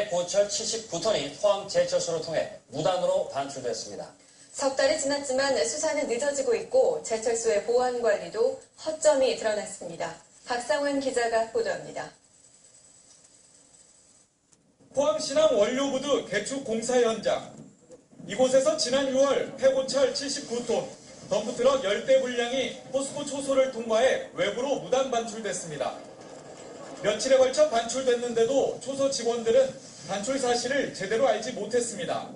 고철 79톤이 포항 제철소를 통해 무단으로 반출됐습니다. 석 달이 지났지만 수사는 늦어지고 있고 제철소의 보안 관리도 허점이 드러났습니다. 박상환 기자가 보도합니다. 포항신항 원료부두 개축 공사 현장. 이곳에서 지난 6월 폐고철 79톤, 덤프트럭 10대 분량이 포스코 초소를 통과해 외부로 무단 반출됐습니다. 며칠에 걸쳐 반출됐는데도 초소 직원들은 반출 사실을 제대로 알지 못했습니다.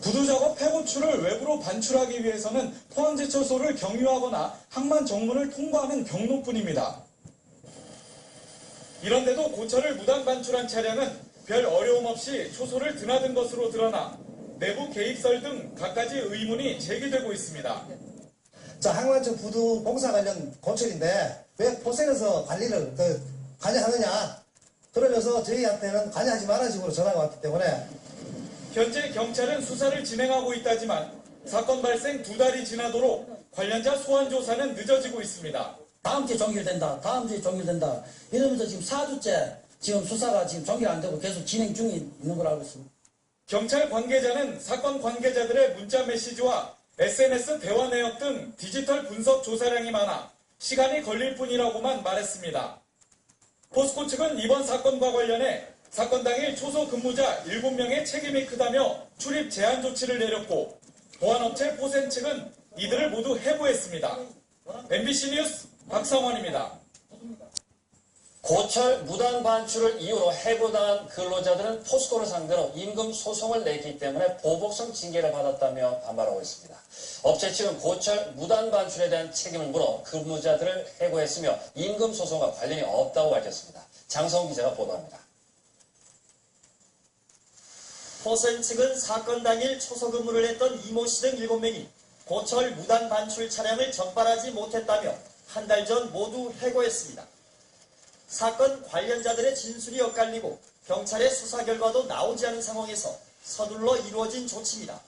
부두작업 폐고출을 외부로 반출하기 위해서는 포항제철소를 경유하거나 항만 정문을 통과하는 경로뿐입니다. 이런데도 고철을 무단 반출한 차량은 별 어려움 없이 초소를 드나든 것으로 드러나 내부 개입설 등 갖가지 의문이 제기되고 있습니다. 항만청 부두 공사 관련 고철인데 왜 포센에서 관리를 관여하느냐, 그러면서 저희한테는 관여하지 말라는 식으로 전화가 왔기 때문에 현재 경찰은 수사를 진행하고 있다지만 사건 발생 2달이 지나도록 관련자 소환 조사는 늦어지고 있습니다. 다음 주에 종결된다. 다음 주에 종결된다. 이러면서 지금 4주째 지금 수사가 지금 종결 안 되고 계속 진행 중에 있는 걸 알고 있습니다. 경찰 관계자는 사건 관계자들의 문자 메시지와 SNS 대화 내역 등 디지털 분석 조사량이 많아 시간이 걸릴 뿐이라고만 말했습니다. 포스코 측은 이번 사건과 관련해 사건 당일 초소 근무자 7명의 책임이 크다며 출입 제한 조치를 내렸고 보안업체 포센 측은 이들을 모두 해고했습니다. MBC 뉴스 박상환입니다. 고철 무단 반출을 이유로 해고당한 근로자들은 포스코를 상대로 임금 소송을 냈기 때문에 보복성 징계를 받았다며 반발하고 있습니다. 업체 측은 고철 무단 반출에 대한 책임을 물어 근무자들을 해고했으며 임금 소송과 관련이 없다고 밝혔습니다. 장성 기자가 보도합니다. 포센 측은 사건 당일 초소 근무를 했던 이모 씨 등 7명이 고철 무단 반출 차량을 적발하지 못했다며 한 달 전 모두 해고했습니다. 사건 관련자들의 진술이 엇갈리고 경찰의 수사 결과도 나오지 않은 상황에서 서둘러 이루어진 조치입니다.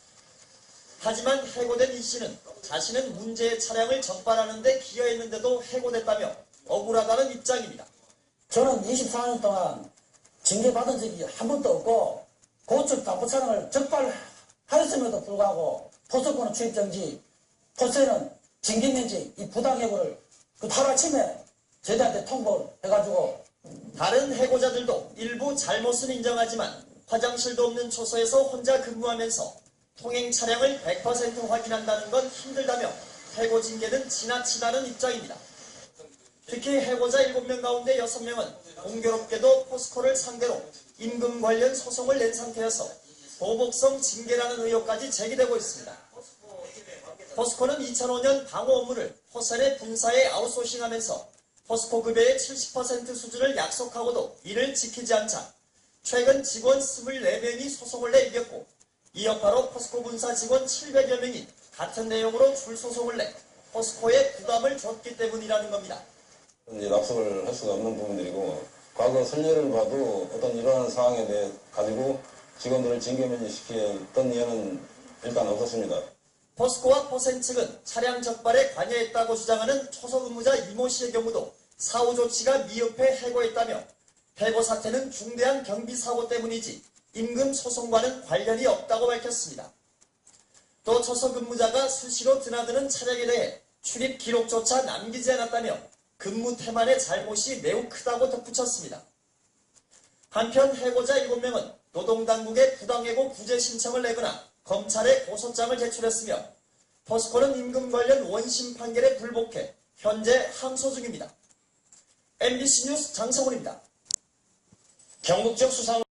하지만 해고된 이 씨는 자신은 문제의 차량을 적발하는 데 기여했는데도 해고됐다며 억울하다는 입장입니다. 저는 24년 동안 징계받은 적이 한 번도 없고 고철 담보 차량을 적발하였음에도 불구하고 포스코는 출입정지, 포스에는 징계면제, 이 부당해고를 하루아침에 저희한테 통보를 해가지고. 다른 해고자들도 일부 잘못은 인정하지만 화장실도 없는 초소에서 혼자 근무하면서 통행 차량을 100% 확인한다는 건 힘들다며 해고 징계는 지나치다는 입장입니다. 특히 해고자 7명 가운데 6명은 공교롭게도 포스코를 상대로 임금 관련 소송을 낸 상태여서 보복성 징계라는 의혹까지 제기되고 있습니다. 포스코는 2005년 방호 업무를 포센의 분사에 아웃소싱하면서 포스코 급여의 70% 수준을 약속하고도 이를 지키지 않자 최근 직원 24명이 소송을 내 이겼고 이 여파로 포스코 분사 직원 700여 명이 같은 내용으로 줄소송을 내 포스코에 부담을 줬기 때문이라는 겁니다. 이제 납득을 할 수가 없는 부분들이고 과거 선례를 봐도 어떤 이러한 상황에 대해 가지고 직원들을 징계면제시켰던 예는 일단 없었습니다. 포스코와 포센 측은 차량 적발에 관여했다고 주장하는 초소 근무자 이모 씨의 경우도 사후 조치가 미흡해 해고했다며 해고 사태는 중대한 경비 사고 때문이지 임금 소송과는 관련이 없다고 밝혔습니다. 또 초소 근무자가 수시로 드나드는 차량에 대해 출입 기록조차 남기지 않았다며 근무 태만의 잘못이 매우 크다고 덧붙였습니다. 한편 해고자 7명은 노동당국에 부당해고 구제 신청을 내거나 검찰에 고소장을 제출했으며 포스코는 임금 관련 원심 판결에 불복해 현재 항소 중입니다. MBC 뉴스 장성훈입니다. 경북 지역 수상